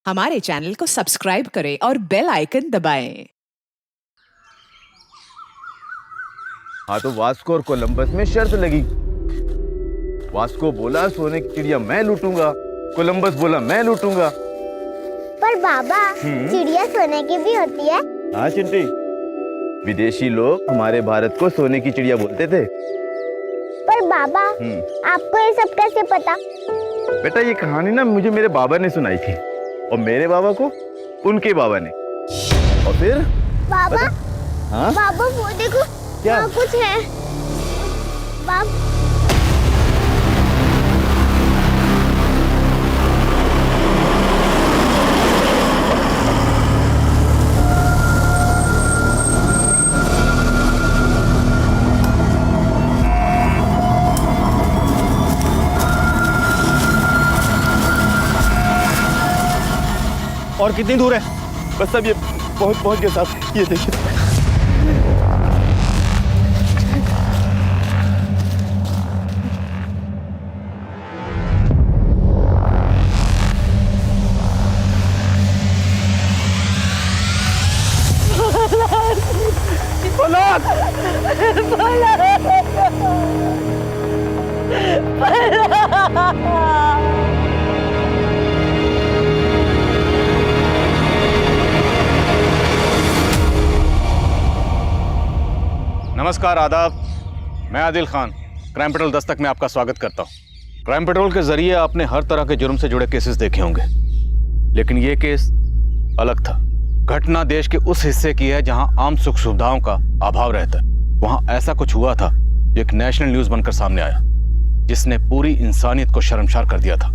हमारे चैनल को सब्सक्राइब करें और बेल आइकन दबाएं। हाँ तो वास्को और कोलंबस में शर्त लगी। वास्को बोला सोने की चिड़िया मैं लूटूंगा, कोलंबस बोला मैं लूटूंगा। पर बाबा चिड़िया सोने की भी होती है। हाँ चिंटी, विदेशी लोग हमारे भारत को सोने की चिड़िया बोलते थे। पर बाबा आपको ये सब कैसे पता? बेटा ये कहानी ना मुझे मेरे बाबा ने सुनाई थी और मेरे बाबा को उनके बाबा ने। और फिर बाबा हाँ? बाबा वो देखो क्या? वहाँ कुछ है। बाबा और कितनी दूर है? बस अब ये पहुंच गए साहब, ये देखिए। नमस्कार, आदाब। मैं आदिल खान, क्राइम पेट्रोल दस्तक में आपका स्वागत करता हूँ। क्राइम पेट्रोल के जरिए आपने हर तरह के जुर्म से जुड़े केसेस देखे होंगे, लेकिन ये केस अलग था। घटना देश के उस हिस्से की है जहां आम सुख सुविधाओं का अभाव रहता है। वहां ऐसा कुछ हुआ था जो एक नेशनल न्यूज बनकर सामने आया, जिसने पूरी इंसानियत को शर्मसार कर दिया था।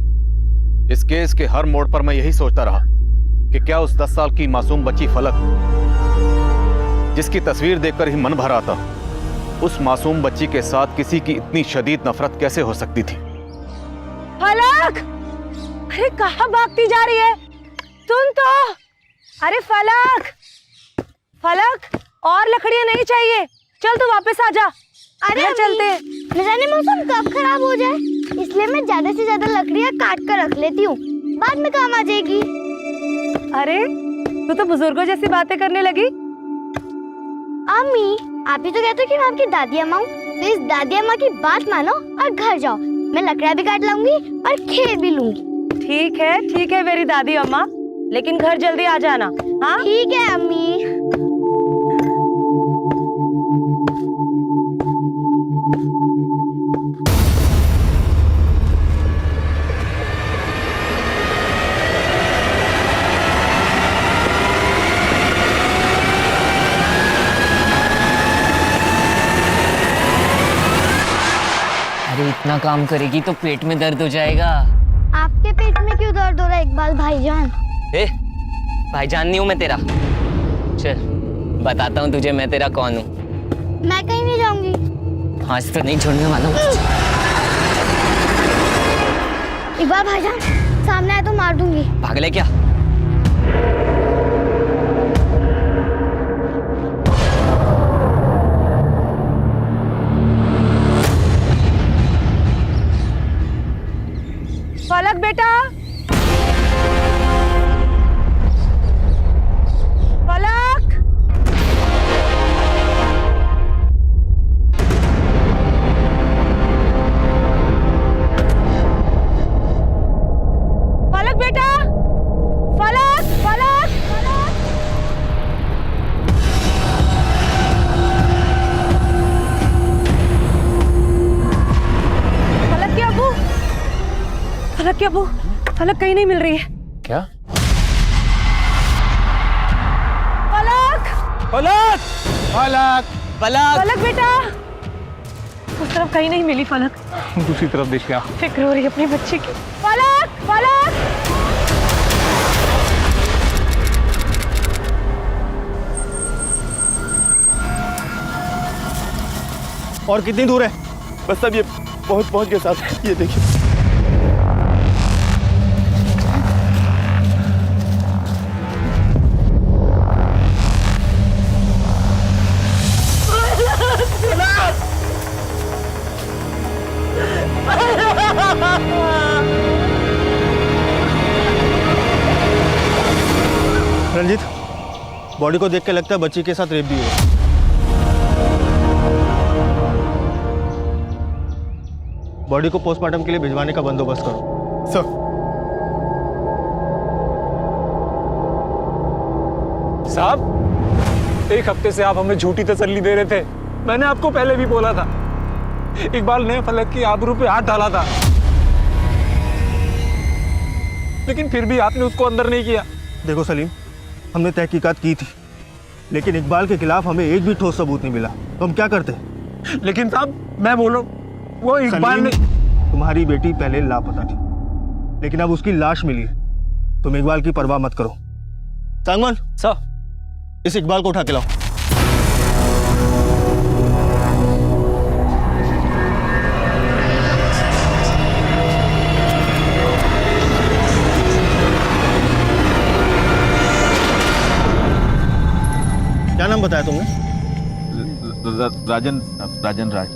इस केस के हर मोड़ पर मैं यही सोचता रहा कि क्या उस 10 साल की मासूम बच्ची फलक, जिसकी तस्वीर देखकर ही मन भर आता, उस मासूम बच्ची के साथ किसी की इतनी शदीद नफरत कैसे हो सकती थी। फलक, अरे कहाँ भागती जा रही है? सुन तो, अरे फलक, फलक, और लकड़ियां नहीं चाहिए, चल तू वापस आ जा। अरे चलते। न जाने मौसम कब खराब हो जाए, इसलिए मैं ज्यादा से ज्यादा लकड़ियां काट कर रख लेती हूँ, बाद में काम आ जाएगी। अरे तू तो बुजुर्गों जैसी बातें करने लगी। अम्मी, आप ही तो कहते हो कि मैं आपकी दादी अम्मा हूँ, तो इस दादी अम्मा की बात मानो और घर जाओ। मैं लकड़ियां भी काट लाऊंगी और खेत भी लूंगी। ठीक है मेरी दादी अम्मा, लेकिन घर जल्दी आ जाना। हाँ ठीक है अम्मी। अरे इतना काम करेगी तो पेट में दर्द हो जाएगा। आपके पेट में क्यों दर्द हो रहा है इकबाल भाईजान? भाईजान नहीं हूँ मैं तेरा। चल बताता हूँ तुझे मैं तेरा कौन हूँ। मैं कहीं नहीं जाऊंगी। आज तो नहीं छोड़ने वाला हूँ। इकबाल भाईजान सामने आए तो मार दूंगी। पागल है क्या? फलक बेटा, फलक, फलक बेटा, फलक, फलक, फलक। फलक के अबू, फलक के अबू, फलक कहीं नहीं मिल रही है। क्या? फलक, फलक! फलक! पलक! फलक बेटा, उस तरफ कहीं नहीं मिली फलक। दूसरी तरफ देख क्या? फिक्र हो रही है अपनी बच्ची की। फलक, फलक। और कितनी दूर है? बस अब ये पहुंच गए साहब, ये देखिए। रंजीत, बॉडी को देख के लगता है बच्ची के साथ रेप भी हुआ। बॉडी को पोस्टमार्टम के लिए भिजवाने का बंदोबस्त करो। सर। साहब, एक हफ्ते से आप हमें झूठी तसल्ली दे रहे थे। मैंने आपको पहले भी बोला था, इकबाल ने फलक की आबरू पे हाथ डाला था, लेकिन फिर भी आपने उसको अंदर नहीं किया। देखो सलीम, हमने तहकीकात की थी, लेकिन इकबाल के खिलाफ हमें एक भी ठोस सबूत नहीं मिला, तो हम क्या करते? लेकिन साहब, मैं बोलूं, वो इकबाल ने... तुम्हारी बेटी पहले लापता थी, लेकिन अब उसकी लाश मिली है। तुम इकबाल की परवाह मत करो। सांगवान सर, इस इकबाल को उठा के लाओ। क्या नाम बताया तुमने? राजन राज।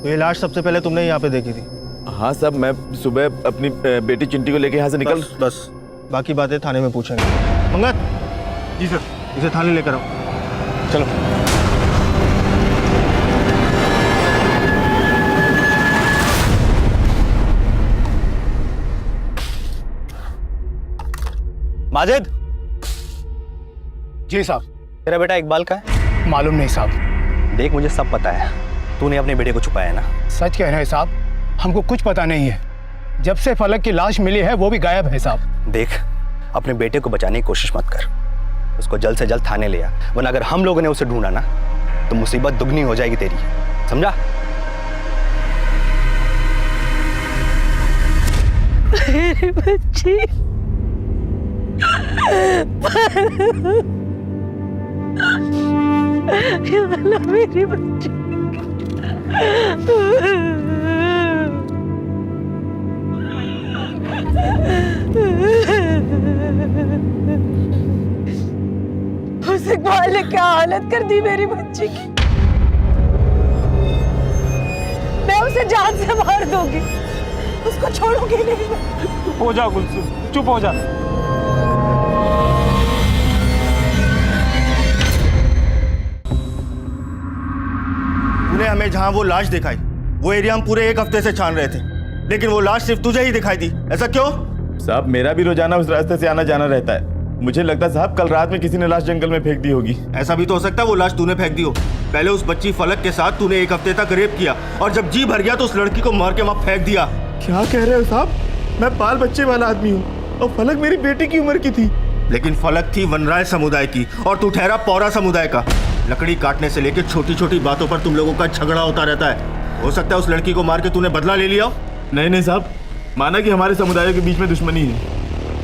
तो ये लाश सबसे पहले तुमने यहाँ पे देखी थी? हाँ साहब, मैं सुबह अपनी बेटी चिंटी को लेके यहाँ से निकल... बस बाकी बातें थाने में पूछेंगे। मंगत। जी सर। इसे थाने लेकर आओ। चलो। माजिद। जी साहब। तेरा बेटा इकबाल का है? मालूम नहीं साहब। देख, मुझे सब पता है, तूने अपने बेटे को छुपाया है ना? सच कह रहे हैं साहब, हमको कुछ पता नहीं है। जब से फलक की लाश मिली है वो भी गायब है साहब। देख, अपने बेटे को बचाने की कोशिश मत कर, उसको जल्द से जल्द थाने ले आ, वरना अगर हम लोगों ने उसे ढूंढा ना तो मुसीबत दुगनी हो जाएगी तेरी, समझा? मेरी बच्ची, या अल्लाह, मेरी बच्ची। उस इकबाल ने क्या हालत कर दी मेरी बच्ची की। मैं उसे जान से मार दूंगी, उसको छोड़ूंगी नहीं। चुप हो जा गुलसुम, चुप हो जा। तूने हमें जहां वो लाश दिखाई, वो एरिया हम पूरे एक हफ्ते से छान रहे थे, लेकिन वो लाश सिर्फ तुझे ही दिखाई दी। ऐसा क्यों? साहब, मेरा भी रोजाना उस रास्ते से आना जाना रहता है। मुझे लगता है साहब, कल रात में किसी ने लाश जंगल में फेंक दी होगी। ऐसा भी तो हो सकता है वो लाश तूने फेंक दी हो। पहले उस बच्ची फलक के साथ तूने एक हफ्ते तक रेप किया, और जब जी भर गया तो उस लड़की को मार के वहां फेंक दिया। क्या कह रहे हो साहब? मैं बाल बच्चे वाला आदमी हूँ और फलक मेरी बेटी की उम्र की थी। लेकिन फलक थी वनराय समुदाय की और तू ठहरा पौरा समुदाय का। लकड़ी काटने से लेकर छोटी छोटी बातों पर तुम लोगों का झगड़ा होता रहता है। हो सकता है उस लड़की को मार के तूने बदला ले लिया। नहीं साहब, माना कि हमारे समुदायों के बीच में दुश्मनी है,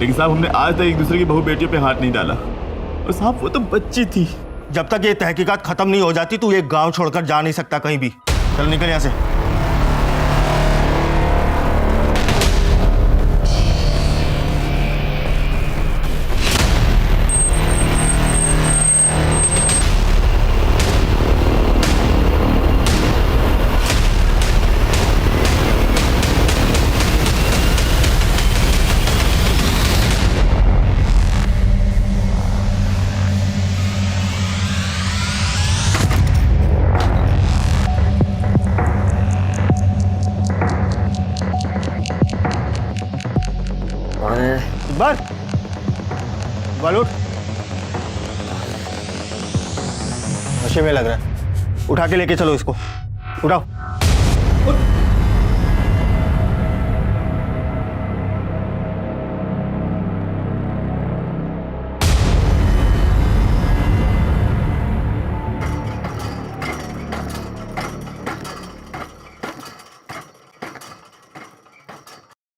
लेकिन साहब हमने आज तक एक दूसरे की बहू बेटियों पे हाथ नहीं डाला। और साहब, वो तो बच्ची थी। जब तक ये तहकीकात खत्म नहीं हो जाती तू ये गांव छोड़कर जा नहीं सकता कहीं भी। चल निकल यहाँ से। इकबाल उठ, नशे में लग रहा है। उठा के लेके चलो इसको, उठाओ।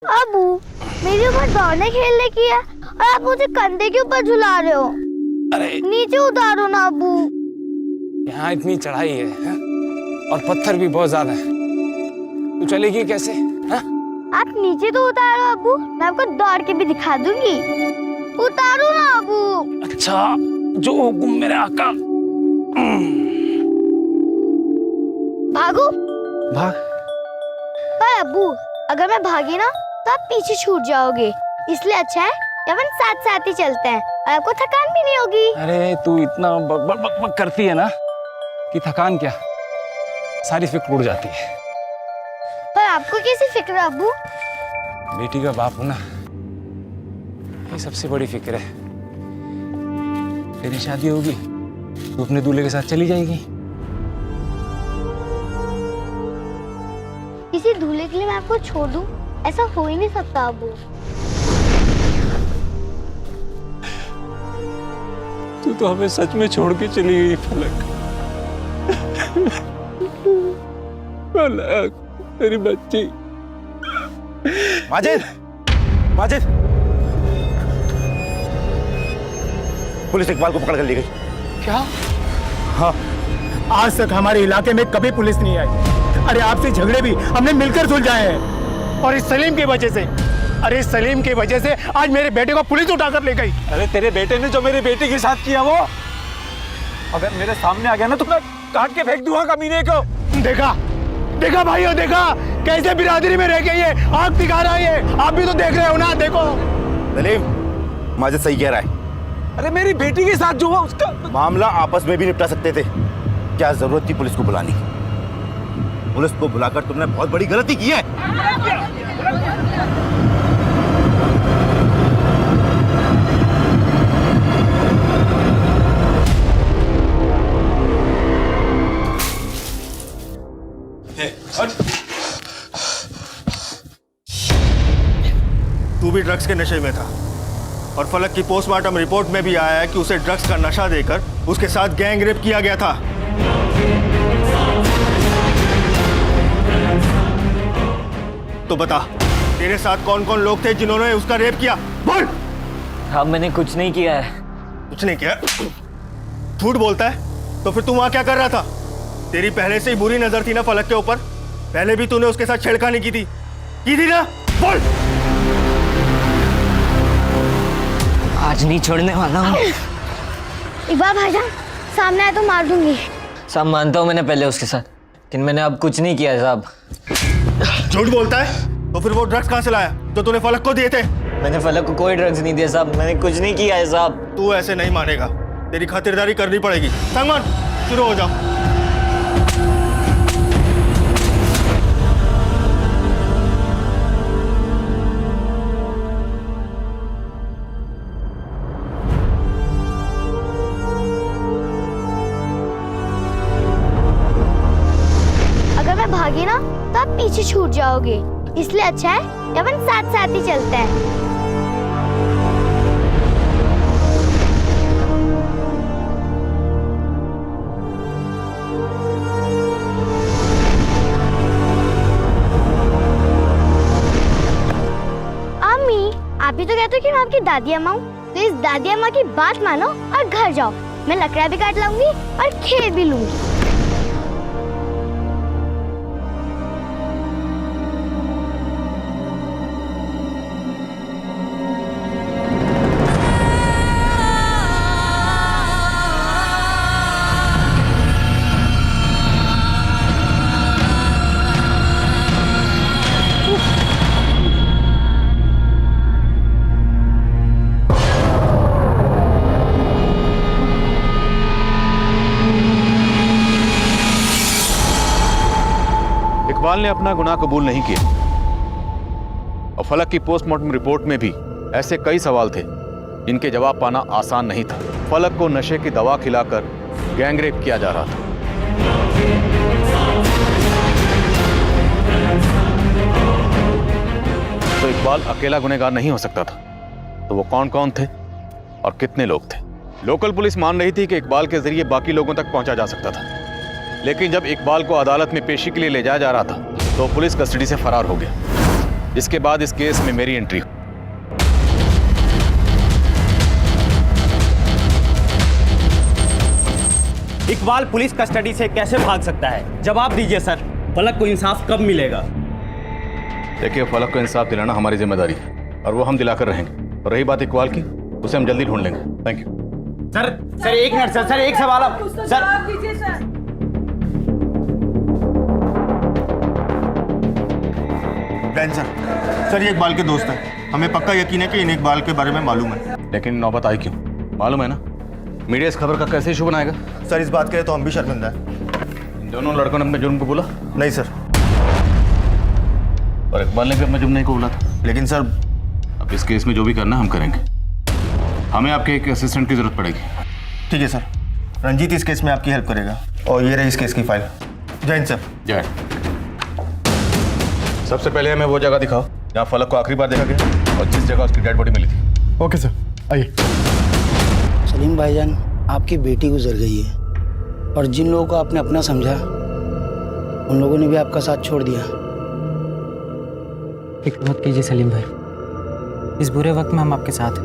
अबू, मेरी उम्र दौड़ने खेलने की है और आप मुझे कंधे के ऊपर झुला रहे हो। अरे नीचे उतारो ना अबू। यहाँ इतनी चढ़ाई है और पत्थर भी बहुत ज्यादा है, तू चलेगी कैसे? हा? आप नीचे तो उतारो अबू, मैं आपको दौड़ के भी दिखा दूंगी। उतारो ना अबू। अच्छा, जो हुकुम मेरे आका। भागो। भाग। पर अबू, अगर मैं भागी ना तो आप पीछे छूट जाओगे, इसलिए अच्छा है या अपन साथ साथ ही चलते हैं और आपको थकान भी नहीं होगी। अरे तू इतना बक बक बक बक करती है ना कि थकान क्या, सारी फिक्र उड़ जाती है। पर आपको कैसी फिक्र है अब्बू? बेटी का बाप हूं ना, ये सबसे बड़ी फिक्र है। तेरी शादी होगी तू अपने दूल्हे के साथ चली जाएगी। किसी दूल्हे के लिए मैं आपको छोड़ दूं? ऐसा हो ही नहीं सकता अब्बू। तू तो हमें सच में छोड़ के चली गई फलक। फलक तेरी बच्ची। माजिद, माजिद, पुलिस इकबाल को पकड़ कर ले गई। क्या? हाँ, आज तक हमारे इलाके में कभी पुलिस नहीं आई। अरे आपसे झगड़े भी हमने मिलकर सुलझाए हैं, और इस सलीम की वजह से, अरे इस सलीम की वजह से आज मेरे बेटे को पुलिस उठाकर ले गई। अरे तेरे बेटे ने जो मेरी बेटी के साथ किया वो अगर मेरे सामने आ गया ना तो मैं काट के फेंक दूंगा कमीने को। देखा देखा भाइयों, देखा कैसे बिरादरी में रह गई है, आग दिखा रहा है। आप भी तो देख रहे हो ना, देखो। सलीम, माजिद सही कह रहा है। अरे मेरी बेटी के साथ जो हुआ उसका मामला आपस में भी निपटा सकते थे, क्या जरूरत थी पुलिस को बुलाने की? पुलिस को बुलाकर तुमने बहुत बड़ी गलती की है। तू भी ड्रग्स के नशे में था, और फलक की पोस्टमार्टम रिपोर्ट में भी आया है कि उसे ड्रग्स का नशा देकर उसके साथ गैंग रेप किया गया था। तो बता, तेरे साथ कौन कौन लोग थे जिन्होंने उसका रेप किया? बोल। हाँ, मैंने कुछ नहीं किया है। कुछ नहीं किया? झूठ बोलता है। तो फिर तू वहां क्या कर रहा था? तेरी पहले से ही बुरी नजर थी ना फलक के ऊपर। पहले भी तूने उसके साथ छेड़खानी की थी ना? बोल। आज नहीं छोड़ने वाला हूँ। इकबाल भाईजान, सामने आए तो मार दूंगी। साहब मानता हूँ मैंने पहले उसके साथ, लेकिन मैंने अब कुछ नहीं किया साहब। झूठ बोलता है? तो फिर वो ड्रग्स कहाँ से लाया जो तूने फलक को दिए थे? मैंने फलक को कोई ड्रग्स नहीं दिया साहब, मैंने कुछ नहीं किया है साहब। तू ऐसे नहीं मानेगा, तेरी खातिरदारी करनी पड़ेगी। संगमान, शुरू हो जाओ। अगर मैं भागी ना तो आप पीछे छूट जाओगे, इसलिए अच्छा है कि अपन साथ साथ ही चलते हैं। अम्मी, आप ही तो कहते हो कि मैं आपकी दादी अम्मा हूँ, तो इस दादी अम्मा की बात मानो और घर जाओ। मैं लकड़ा भी काट लाऊंगी और खेल भी लूंगी। इकबाल ने अपना गुनाह कबूल नहीं किया, और फलक की पोस्टमार्टम रिपोर्ट में भी ऐसे कई सवाल थे जिनके जवाब पाना आसान नहीं था। फलक को नशे की दवा खिलाकर गैंग रेप किया जा रहा था। तो इकबाल अकेला गुनहगार नहीं हो सकता था। तो वो कौन कौन थे और कितने लोग थे? लोकल पुलिस मान रही थी कि इकबाल के जरिए बाकी लोगों तक पहुंचा जा सकता था, लेकिन जब इकबाल को अदालत में पेशी के लिए ले जाया जा रहा था तो पुलिस कस्टडी से फरार हो गया। इसके बाद इस केस में मेरी एंट्री हुई। इकबाल पुलिस कस्टडी से कैसे भाग सकता है? जवाब दीजिए सर, फलक को इंसाफ कब मिलेगा? देखिए, फलक को इंसाफ दिलाना हमारी जिम्मेदारी है और वो हम दिलाकर रहेंगे। और रही बात इकबाल की, उसे हम जल्दी ढूंढ लेंगे। Thank you. सर एक मिनट सर, एक सवाल आप सर। जैन सर, ये इकबाल के दोस्त हैं। हमें पक्का यकीन है कि इन्हें इकबाल के बारे में मालूम है। लेकिन नौबत आई क्यों? मालूम है ना, मीडिया इस खबर का कैसे इशू बनाएगा? सर इस बात के लिए तो हम भी शर्मिंदा हैं। इन दोनों लड़कों ने अपने जुर्म को बोला? नहीं सर। और इकबाल ने भी अपने जुर्म नहीं को बोला था। लेकिन सर अब इस केस में जो भी करना हम करेंगे। हमें आपके एक असिस्टेंट की जरूरत पड़ेगी। ठीक है सर, रंजीत इस केस में आपकी हेल्प करेगा। और ये रही इस केस की फाइल। जैन सर। जय। सबसे पहले हमें वो जगह दिखाओ जहाँ फलक को आखिरी बार देखा गया और जिस जगह उसकी डेड बॉडी मिली थी। ओके सर, आइए। सलीम भाईजान, आपकी बेटी गुजर गई है और जिन लोगों को आपने अपना समझा उन लोगों ने भी आपका साथ छोड़ दिया। फिक्र मत कीजिए सलीम भाई, इस बुरे वक्त में हम आपके साथ हैं।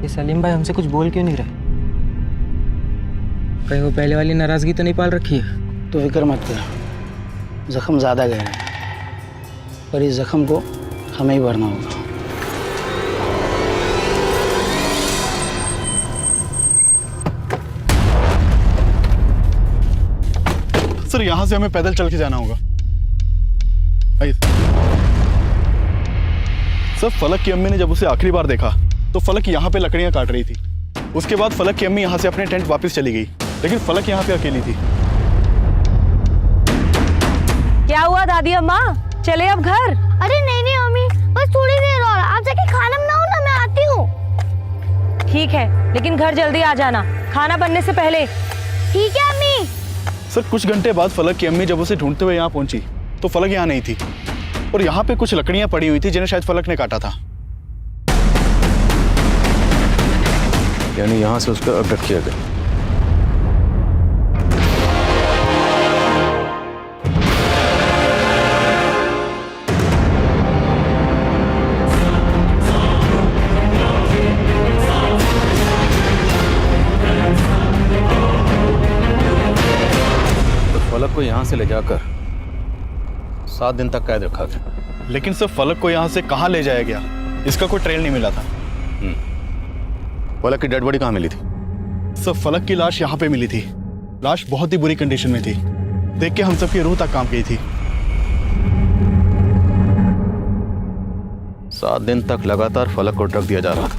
ये सलीम भाई हमसे कुछ बोल क्यों नहीं रहे? कहीं वो पहले वाली नाराजगी तो नहीं पाल रखी है? तो फिक्र मत कर, जख्म ज़्यादा गहरा है पर इस जख्म को हमें ही भरना होगा। सर यहाँ से हमें पैदल चल के जाना होगा। आइए सर। फलक की अम्मी ने जब उसे आखिरी बार देखा तो फलक यहाँ पे लकड़ियाँ काट रही थी। उसके बाद फलक की अम्मी यहाँ से अपने टेंट वापस चली गई, लेकिन फलक यहाँ पे अकेली थी। क्या हुआ दादी अम्मा, चले अब घर? अरे नहीं नहीं अम्मी, बस थोड़ी देर और, आप जाके खाना बनाओ ना, मैं आती हूँ। ठीक है, लेकिन घर जल्दी आ जाना, खाना बनने से पहले। ठीक है अम्मी। सर कुछ घंटे बाद फलक की अम्मी जब उसे ढूंढते हुए यहाँ पहुंची तो फलक यहाँ नहीं थी और यहाँ पे कुछ लकड़ियाँ पड़ी हुई थी जिन्हें शायद फलक ने काटा था। यानी यहाँ से उसका अपडेट किया गया। फलक को यहाँ से ले जाकर 7 दिन तक कैद रखा गया। लेकिन सर फलक को यहाँ से कहाँ ले जाया गया इसका कोई ट्रेल नहीं मिला था। फलक की डेड बॉडी कहाँ मिली थी? सर फलक की लाश यहाँ पे मिली थी। लाश बहुत ही बुरी कंडीशन में थी, देख के हम सबकी रूह तक कांप गई थी। 7 दिन तक लगातार फलक को ड्रग दिया जा रहा था।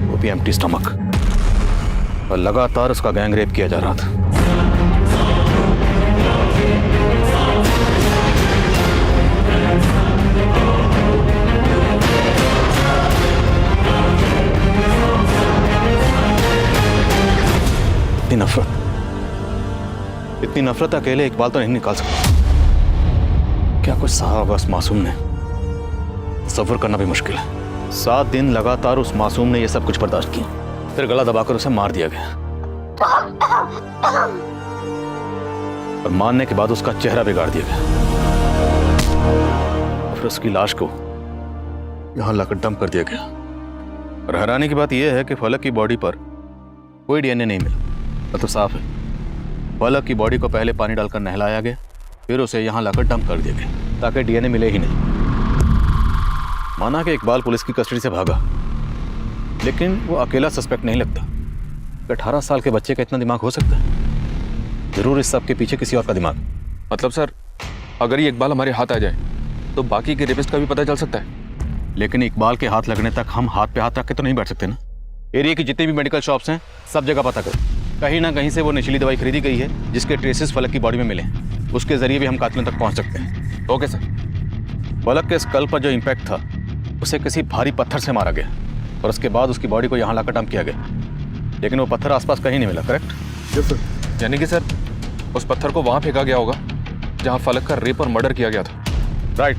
वो भी एम्प्टी स्टमक, और लगातार उसका गैंग रेप किया जा रहा था। इतनी नफरत अकेले इकबाल तो नहीं निकाल सकता। क्या कुछ सहा होगा उस मासूम ने, सफर करना भी मुश्किल है। 7 दिन लगातार उस मासूम ने यह सब कुछ बर्दाश्त किया, फिर गला दबाकर उसे मार दिया गया और मारने के बाद उसका चेहरा बिगाड़ दिया गया। फिर उसकी लाश को यहां लाकर डंप कर दिया गया। और हैरानी की बात यह है कि फलक की बॉडी पर कोई डीएनए नहीं मिला, तो साफ है फलक की बॉडी को पहले पानी डालकर नहलाया गया, फिर उसे यहां लाकर डंप कर दिया गया ताकि डीएनए मिले ही नहीं। माना कि इकबाल पुलिस की कस्टडी से भागा, लेकिन वो अकेला सस्पेक्ट नहीं लगता। 18 साल के बच्चे का इतना दिमाग हो सकता है? जरूर इस सब के पीछे किसी और का दिमाग। मतलब सर, अगर ये इकबाल हमारे हाथ आ जाए तो बाकी के रेपिस्ट का भी पता चल सकता है। लेकिन इकबाल के हाथ लगने तक हम हाथ पे हाथ रख के तो नहीं बैठ सकते ना। एरिया की जितनी भी मेडिकल शॉप्स हैं सब जगह पता करो, कहीं ना कहीं से वो नशीली दवाई खरीदी गई है जिसके ट्रेसेस फलक की बॉडी में मिले। उसके जरिए भी हम कातिलों तक पहुंच सकते हैं। Okay sir. फलक के स्कल पर जो इम्पैक्ट था उसे किसी भारी पत्थर से मारा गया और उसके बाद उसकी बॉडी को यहाँ लाकर डंप किया गया, लेकिन वो पत्थर आसपास कहीं नहीं मिला। करेक्ट? Yes sir. यानी कि सर उस पत्थर को वहां फेंका गया होगा जहां फलक का रेप और मर्डर किया गया था। राइट।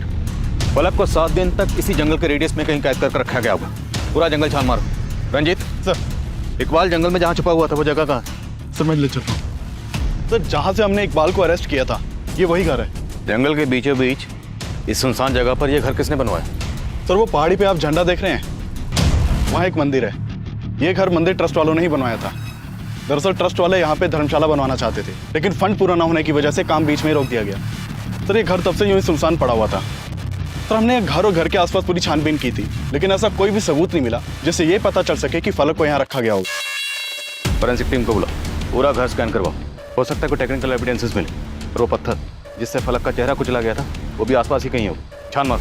फलक को 7 दिन तक इसी जंगल के रेडियस में कहीं कैद कर रखा गया होगा। पूरा जंगल छान मारो। रंजीत सर, इकबाल जंगल में जहाँ छुपा हुआ था वो जगह कहाँ? सर मैं ले चलता हूँ। सर जहाँ से हमने इकबाल को अरेस्ट किया था ये वही घर है। जंगल के बीचों बीच इस सुनसान जगह पर यह घर किसने बनवाया? सर वो पहाड़ी पे आप झंडा देख रहे हैं, वहाँ एक मंदिर है। ये घर मंदिर ट्रस्ट वालों ने ही बनवाया था। दरअसल ट्रस्ट वाले यहाँ पे धर्मशाला बनवाना चाहते थे, लेकिन फंड पूरा ना होने की वजह से काम बीच में रोक दिया गया। सर ये घर तब से यूं ही सुनसान पड़ा हुआ था। सर हमने घर और घर के आसपास पूरी छानबीन की थी, लेकिन ऐसा कोई भी सबूत नहीं मिला जिससे ये पता चल सके कि फलक को यहाँ रखा गया हो। फॉरेंसिक टीम को बुला, पूरा घर स्कैन करवाओ। हो सकता है कोई टेक्निकल एविडेंसेस मिले। रो पत्थर जिससे फलक का चेहरा कुचला गया था वो भी आसपास ही कहीं हो। छान मार।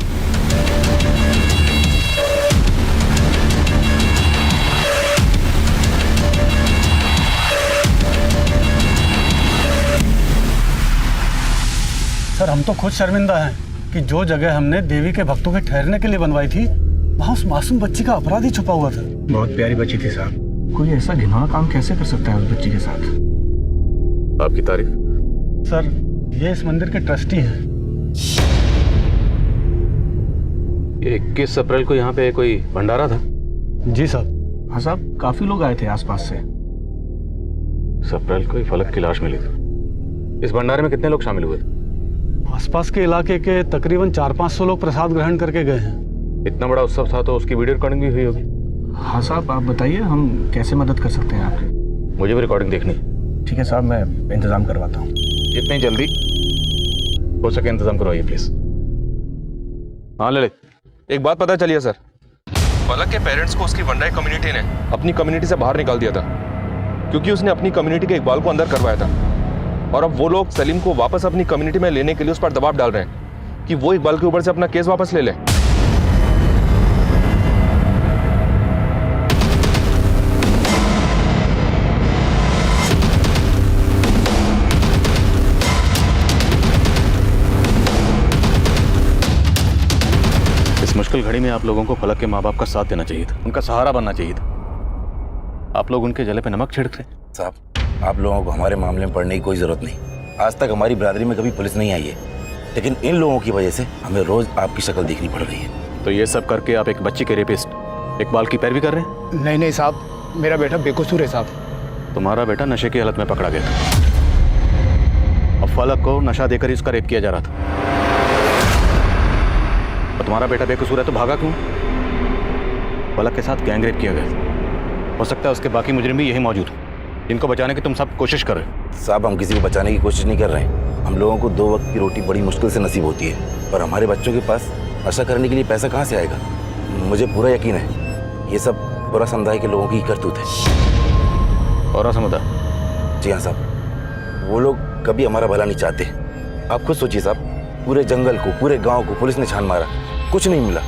सर हम तो खुद शर्मिंदा हैं कि जो जगह हमने देवी के भक्तों के ठहरने के लिए बनवाई थी वहाँ उस मासूम बच्ची का अपराधी छुपा हुआ था। बहुत प्यारी बच्ची थी साहब, कोई ऐसा घिनौना काम कैसे कर सकता है उस बच्ची के साथ। आपकी तारीफ। सर ये इस मंदिर के ट्रस्टी हैं। ये 21 अप्रैल को यहाँ पे कोई भंडारा था? जी साहब। हाँ साहब, काफी लोग आए थे आसपास से। 21 अप्रैल को ही फलक की लाश मिली थी। इस भंडारे में कितने लोग शामिल हुए थे? आसपास के इलाके के तकरीबन 400-500 लोग प्रसाद ग्रहण करके गए हैं। इतना बड़ा उत्सव था तो उसकी वीडियो रिकॉर्डिंग भी हुई होगी। हाँ साहब, आप बताइए हम कैसे मदद कर सकते हैं आपकी। मुझे भी रिकॉर्डिंग देखनी है। ठीक है साहब, मैं इंतजाम करवाता हूँ। जितनी जल्दी हो सके इंतजाम करवाइए प्लीज। हाँ ललित, एक बात पता चली है सर, फलक के पेरेंट्स को उसकी वनराई कम्युनिटी ने अपनी कम्युनिटी से बाहर निकाल दिया था, क्योंकि उसने अपनी कम्युनिटी के इकबाल को अंदर करवाया था। और अब वो लोग सलीम को वापस अपनी कम्युनिटी में लेने के लिए उस पर दबाव डाल रहे हैं कि वो इकबाल के ऊपर से अपना केस वापस ले ले। इस मुश्किल घड़ी में आप लोगों को फलक के माँ बाप का साथ देना चाहिए था, उनका सहारा बनना चाहिए था। आप लोग उनके जले पे नमक छिड़क रहे। साहब, आप लोगों को हमारे मामले में पड़ने की कोई जरूरत नहीं। आज तक हमारी बिरादरी में कभी पुलिस नहीं आई है, लेकिन इन लोगों की वजह से हमें रोज आपकी शक्ल देखनी पड़ रही है। तो ये सब करके आप एक बच्ची के रेपिस्ट इकबाल की पैरवी कर रहे हैं? नहीं साहब, मेरा बेटा बेकसूर है साहब। तुम्हारा बेटा नशे की हालत में पकड़ा गया था और फलक को नशा देकर ही उसका रेप किया जा रहा था। और तुम्हारा बेटा बेकसूर है तो भागा क्यों? फलक के साथ गैंग रेप किया गया। हो सकता है उसके बाकी मुजरिम भी यही मौजूद हो, जिनको बचाने की तुम सब कोशिश कर रहे हो। साहब, हम किसी को बचाने की कोशिश नहीं कर रहे हैं। हम लोगों को 2 वक्त की रोटी बड़ी मुश्किल से नसीब होती है, और हमारे बच्चों के पास नशा करने के लिए पैसा कहाँ से आएगा? मुझे पूरा यकीन है ये सब पूरा समुदाय के लोगों की करतूत है। पूरा समुदाय? जी हाँ साहब, वो लोग कभी हमारा भला नहीं चाहते। आप खुद सोचिए साहब, पूरे जंगल को, पूरे गाँव को पुलिस ने छान मारा, कुछ नहीं मिला,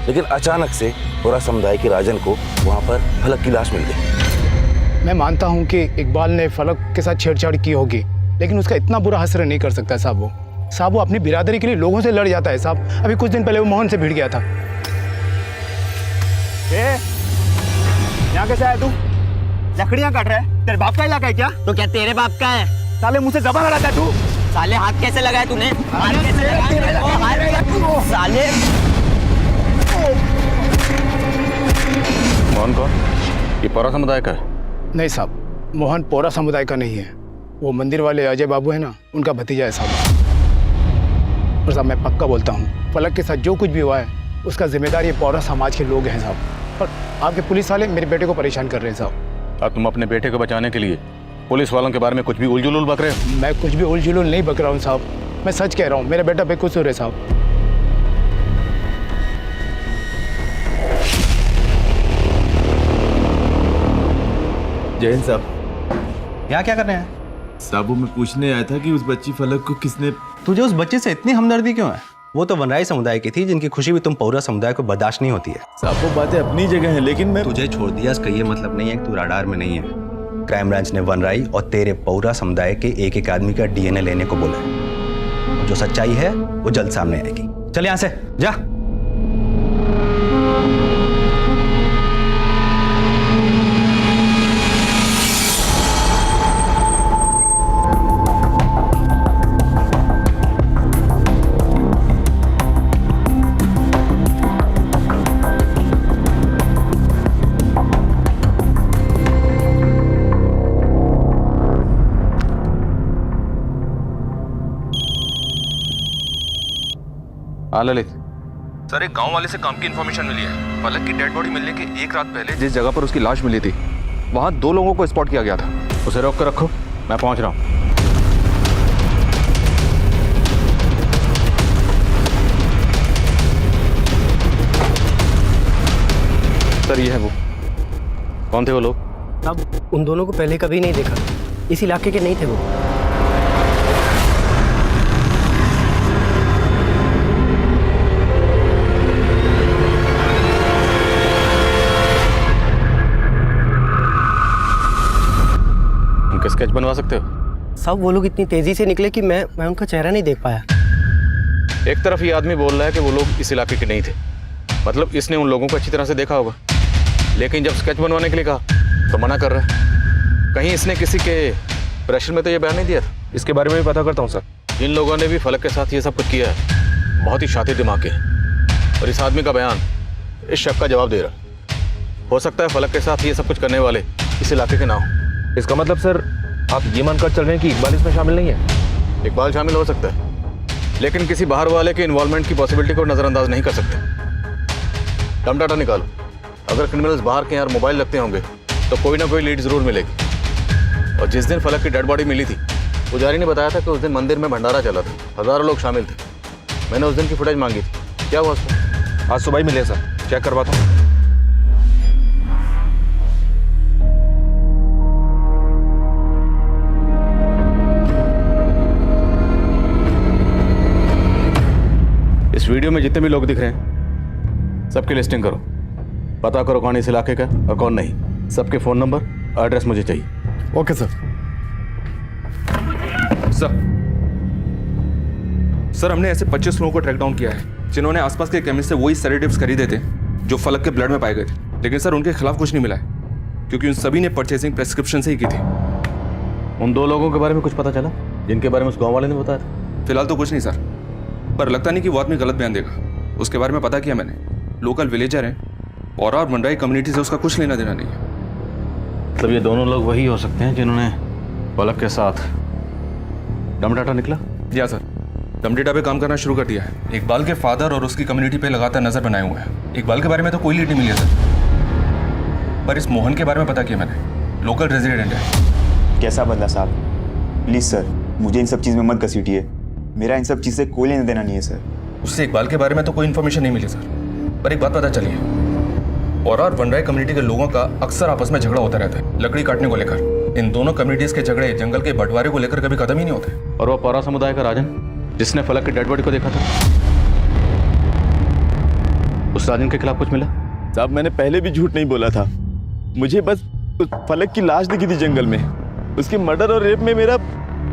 लेकिन अचानक से पूरा समुदाय के राजन को वहाँ पर फलक की लाश मिल गई। मैं मानता हूँ कि इकबाल ने फलक के साथ छेड़छाड़ की होगी, लेकिन उसका इतना बुरा असर नहीं कर सकता साहब। वो अपनी बिरादरी के लिए लोगों से लड़ जाता है साहब। अभी कुछ दिन पहले वो मोहन से भिड़ गया था। यहाँ कैसे आया तू? लकड़ियाँ काट रहा है? तेरे बाप का इलाका है क्या? तो क्या तेरे बाप का है? साले मुझसे जबान लड़ाता है तू। साले हाथ कैसे लगाया तूने? हाथ कैसे लगाया? साले मोहन कौन? ये पौरा समुदाय का है? नहीं साहब, मोहन पौरा समुदाय का नहीं है। वो मंदिर वाले अजय बाबू है ना, उनका भतीजा है साहब। और साहब मैं पक्का बोलता हूँ, फलक के साथ जो कुछ भी हुआ है उसका जिम्मेदार ये पौरा समाज के लोग हैं साहब। और आपके पुलिस वाले मेरे बेटे को परेशान कर रहे हैं साहब। अब तुम अपने बेटे को बचाने के लिए पुलिस वालों के बारे में कुछ भी उलझुल बक रहे हो? मैं कुछ भी उलझुल नहीं बक रहा हूँ साहब, मैं सच कह रहा हूँ। मेरा बेटा बेकसूर है साहब। जय हिंद साहब। यहाँ क्या कर रहे हैं? साहब वो मैं पूछने आया था कि उस बच्ची फलक को किसने। तुझे उस बच्चे से इतनी हमदर्दी क्यों है? वो तो वनराई समुदाय की थी, जिनकी खुशी भी तुम पौरा समुदाय को बर्दाश्त नहीं होती है। साहब वो बातें अपनी जगह हैं, लेकिन मैं तुझे छोड़ दिया इसका ये मतलब नहीं है कि तू राडार में नहीं है। क्राइम ब्रांच ने वनराई और तेरे पौरा समुदाय के एक आदमी का DNA लेने को बोला है। जो सच्चाई है वो जल्द सामने आएगी। चल यहाँ से जा। हाँ ललित। सर, एक गांव वाले से काम की इन्फॉर्मेशन मिली है। फलक की डेड बॉडी मिलने के एक रात पहले जिस जगह पर उसकी लाश मिली थी वहां 2 लोगों को स्पॉट किया गया था। उसे रोक कर रखो, मैं पहुंच रहा हूं। सर ये है वो। कौन थे वो लोग? अब उन दोनों को पहले कभी नहीं देखा, इस इलाके के नहीं थे वो। उनके स्केच बनवा सकते हो? सब वो लोग इतनी तेजी से निकले कि मैं उनका चेहरा नहीं देख पाया। एक तरफ ये आदमी बोल रहा है कि वो लोग इस इलाके के नहीं थे, मतलब इसने उन लोगों को अच्छी तरह से देखा होगा, लेकिन जब स्केच बनवाने के लिए कहा तो मना कर रहा है। कहीं इसने किसी के प्रेशर में तो ये बयान नहीं दिया था? इसके बारे में भी पता करता हूँ सर। जिन लोगों ने भी फलक के साथ ये सब कुछ किया है बहुत ही शातिर दिमाग के हैं, और इस आदमी का बयान इस शक का जवाब दे रहा है। हो सकता है फलक के साथ ये सब कुछ करने वाले इस इलाके के ना हो। इसका मतलब सर आप ये मानकर चल रहे हैं कि इकबाल इसमें शामिल नहीं है? इकबाल शामिल हो सकता है, लेकिन किसी बाहर वाले के इन्वॉल्वमेंट की पॉसिबिलिटी को नजरअंदाज नहीं कर सकते। दम डाटा निकालो, अगर क्रिमिनल्स बाहर के यहाँ मोबाइल रखते होंगे तो कोई ना कोई लीड जरूर मिलेगी। और जिस दिन फलक की डेड बॉडी मिली थी, पुजारी ने बताया था कि उस दिन मंदिर में भंडारा चला था, हजारों लोग शामिल थे। मैंने उस दिन की फुटेज मांगी थी, क्या हुआ उसको? आज सुबह ही मिले सर, चेक करवाता हूँ। इस वीडियो में जितने भी लोग दिख रहे हैं सबकी लिस्टिंग करो, पता करो कौन इस इलाके का और कौन नहीं। सबके फ़ोन नंबर, एड्रेस मुझे चाहिए। Okay sir. सर हमने ऐसे 25 लोगों को ट्रैक डाउन किया है जिन्होंने आसपास के केमिस्ट से वही सेडेटिव्स खरीदे थे जो फलक के ब्लड में पाए गए थे, लेकिन सर उनके खिलाफ कुछ नहीं मिला है क्योंकि उन सभी ने परचेसिंग प्रेस्क्रिप्शन से ही की थी। उन 2 लोगों के बारे में कुछ पता चला जिनके बारे में उस गाँव वाले ने बताया था? फिलहाल तो कुछ नहीं सर, पर लगता नहीं कि वो आदमी गलत बयान देगा। उसके बारे में पता किया मैंने, लोकल विलेजर हैं और मंडराई कम्युनिटी से उसका कुछ लेना देना नहीं है। मतलब ये दोनों लोग वही हो सकते हैं जिन्होंने फलक के साथ दम डाटा निकला? या सर, दम डेटा पे काम करना शुरू कर दिया है। इकबाल के फादर और उसकी कम्युनिटी पे लगातार नजर बनाए हुए हैं। इकबाल के बारे में तो कोई लीड नहीं मिली है सर, पर इस मोहन के बारे में पता किया मैंने, लोकल रेजिडेंट है। कैसा बदला साहब? प्लीज़ सर, मुझे इन सब चीज़ में मत घसीटिए, मेरा इन सब चीज़ से कोई लेना देना नहीं है सर। उससे इकबाल के बारे में तो कोई इन्फॉर्मेशन नहीं मिली सर, पर एक बात पता चली है, और वनराई कम्युनिटी के लोगों का अक्सर आपस में झगड़ा होता रहता है लकड़ी काटने को लेकर। इन दोनों कम्युनिटीज के झगड़े जंगल के बंटवारे को लेकर कभी खत्म ही नहीं होते। और वो पौरा समुदाय का राजन जिसने फलक की डेड बॉडी को देखा था, उस राजन के खिलाफ कुछ मिला? साहब मैंने पहले भी झूठ नहीं बोला था, मुझे बस उस फलक की लाश दिखी थी जंगल में, उसके मर्डर और रेप में मेरा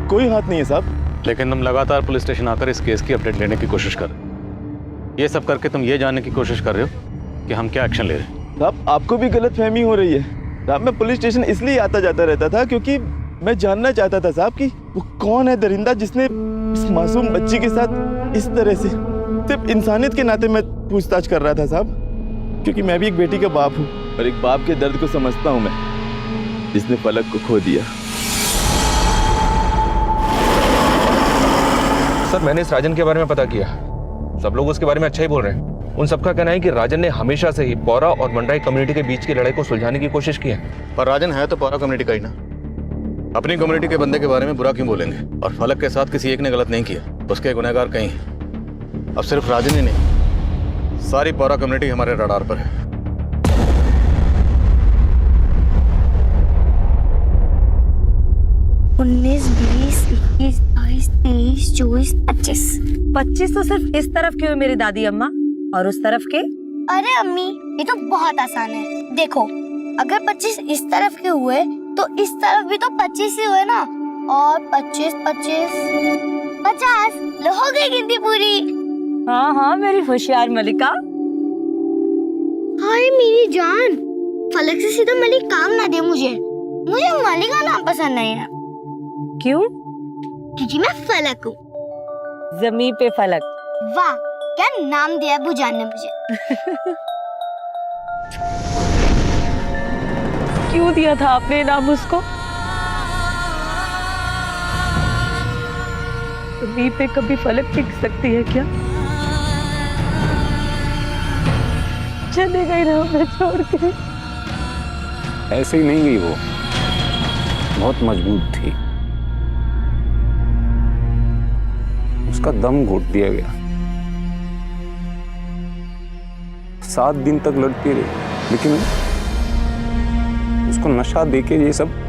कोई हाथ नहीं है साहब। लेकिन तुम लगातार पुलिस स्टेशन आकर इस केस की अपडेट लेने की कोशिश कर रहे हो। ये सब करके तुम ये जानने की कोशिश कर रहे हो कि हम क्या एक्शन ले रहे हैं। साहब आपको भी गलत फहमी हो रही है साहब। मैं पुलिस स्टेशन इसलिए आता जाता रहता था क्योंकि मैं जानना चाहता था साहब कि वो कौन है दरिंदा जिसने इस मासूम बच्ची के साथ इस तरह से, सिर्फ इंसानियत के नाते मैं पूछताछ कर रहा था साहब, क्योंकि मैं भी एक बेटी का बाप हूँ और एक बाप के दर्द को समझता हूँ मैं, जिसने फलक को खो दिया। सर मैंने इस राजन के बारे में पता किया, सब लोग उसके बारे में अच्छा ही बोल रहे हैं। उन सबका कहना है कि राजन ने हमेशा से ही पौरा और मंडराई कम्युनिटी के बीच की लड़ाई को सुलझाने की कोशिश की है। पर राजन है तो पौरा कम्युनिटी का ही ना, अपनी कम्युनिटी के बंदे के बारे में बुरा क्यों बोलेंगे? और फलक के साथ किसी एक ने गलत नहीं किया, उसके गुनहगार कहीं हैं। अब सिर्फ राजन ही नहीं, सारी पौरा कम्युनिटी हमारे रडार पर है। 19, 20, 21, 22, 23, 24, 25। 25 तो सिर्फ इस तरफ के हुए मेरी दादी अम्मा, और उस तरफ के? अरे अम्मी ये तो बहुत आसान है, देखो अगर 25 इस तरफ के हुए तो इस तरफ भी तो 25 ही हुए ना, और 25, 25, 50। लो हो गई गिनती पूरी। हाँ हाँ मेरी होशियार मलिका। हाय मेरी जान, फलक से सीधा मलिक काम ना दे मुझे मलिका नाम पसंद नहीं है। क्यों? क्योंकि मैं फलक हूँ। जमीन पे फलक। वाह क्या नाम दिया है बुजान ने मुझे। क्यों दिया था आपने नाम उसको? जमीन पे कभी फलक टिक सकती है क्या? चले गए ना हमें छोड़ के। ऐसे ही नहीं गई वो, बहुत मजबूत थी। उसका दम घोट दिया गया। 7 दिन तक लड़ती रही, लेकिन उसको नशा देके ये सब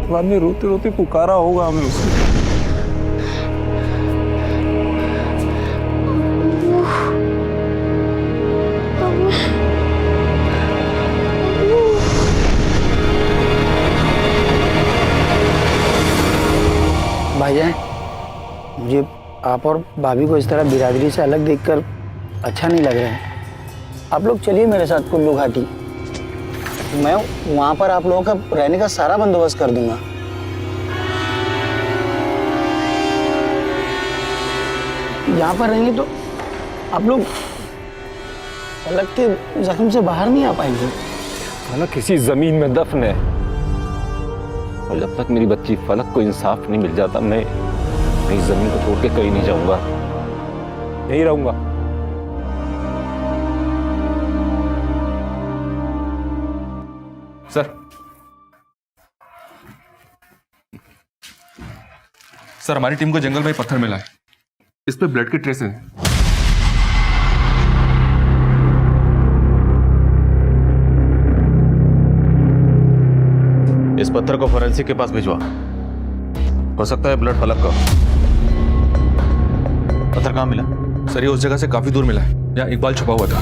बाद में रोते रोते पुकारा होगा हमें उसने। भाईजान, मुझे आप और भाभी को इस तरह बिरादरी से अलग देखकर अच्छा नहीं लग रहा है। आप लोग चलिए मेरे साथ कुल्लू घाटी, मैं वहां पर आप लोगों का रहने का सारा बंदोबस्त कर दूंगा। यहाँ पर रहेंगे तो आप लोग फलक के जख्म से बाहर नहीं आ पाएंगे। फलक किसी जमीन में दफन है, और जब तक मेरी बच्ची फलक को इंसाफ नहीं मिल जाता, मैं इस जमीन को छोड़ के कहीं नहीं जाऊंगा, यहीं रहूंगा। सर, हमारी टीम को जंगल में पत्थर मिला है, इस पे ब्लड के ट्रेसेस हैं। इस पत्थर को फोरेंसिक के पास भिजवा, हो सकता है ब्लड फलक का। पत्थर कहाँ मिला? सर, ये उस जगह से काफी दूर मिला है जहाँ इकबाल छुपा हुआ था।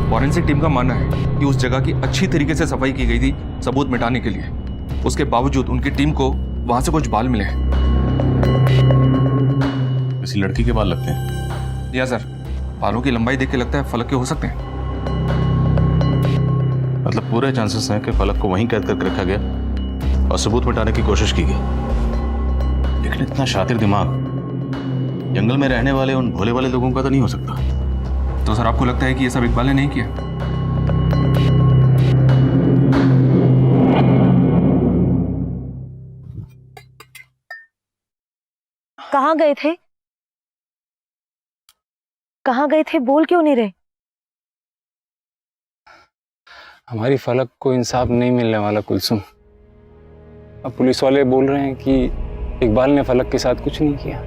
फॉरेंसिक टीम का मानना है कि उस जगह की अच्छी तरीके से सफाई की गई थी सबूत मिटाने के लिए। उसके बावजूद उनकी टीम को वहां से कुछ बाल मिले हैं। किसी लड़की के बाल लगते हैं? या सर, बालों की लंबाई देख के लगता है फलक के हो सकते हैं। मतलब पूरे चांसेस हैं कि फलक को वहीं कैद करके रखा गया और सबूत मिटाने की कोशिश की गई। लेकिन इतना शातिर दिमाग जंगल में रहने वाले उन भोले वाले लोगों का तो नहीं हो सकता। तो सर, आपको लगता है कि ये सब इकबाल ने नहीं किया? कहाँ गए थे? कहाँ गए थे? बोल क्यों नहीं रहे? हमारी फलक को इंसाफ नहीं मिलने वाला कुलसुम। अब पुलिस वाले बोल रहे हैं कि इकबाल ने फलक के साथ कुछ नहीं किया,